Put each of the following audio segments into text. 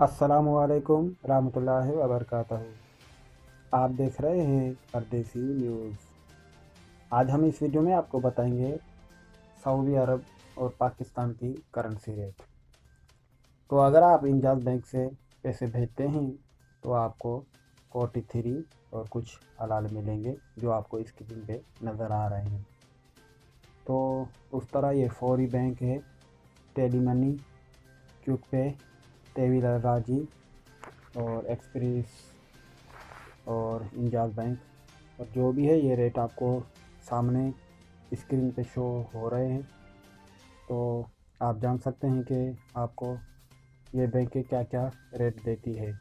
अस्सलामुअलैकुम रहमतुल्लाहि व बरकातहू। आप देख रहे हैं परदेसी न्यूज़। आज हम इस वीडियो में आपको बताएंगे सऊदी अरब और पाकिस्तान की करेंसी रेट। तो अगर आप इंजाज बैंक से पैसे भेजते हैं तो आपको 43 और कुछ हलाल मिलेंगे जो आपको स्क्रीन पे नज़र आ रहे हैं। तो उस तरह ये फौरी बैंक है, टेली मनी, क्विक पे, तेविल राजी और एक्सप्रेस और इंजाज बैंक। और जो भी है ये रेट आपको सामने स्क्रीन पे शो हो रहे हैं। तो आप जान सकते हैं कि आपको ये बैंक क्या क्या रेट देती है।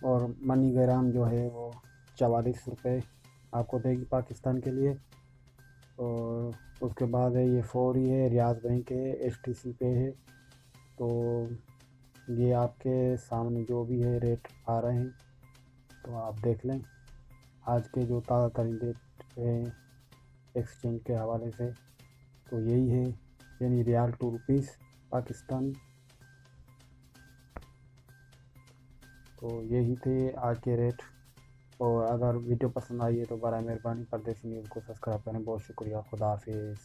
और मनी ग्राम जो है वो 44 रुपये आपको देगी पाकिस्तान के लिए। और उसके बाद है ये फौरी है, रियाज बैंक है, एसटीसी पे है। तो ये आपके सामने जो भी है रेट आ रहे हैं तो आप देख लें। आज के जो ताज़ा तरीन रेट है एक्सचेंज के हवाले से तो यही है, यानी रियाल टू रुपीज़ पाकिस्तानी। तो यही थे आज के रेट। और अगर वीडियो पसंद आई है तो बड़ा मेहरबानी परदेसी न्यूज़ को सब्सक्राइब करें। बहुत शुक्रिया। खुदा हाफिज़।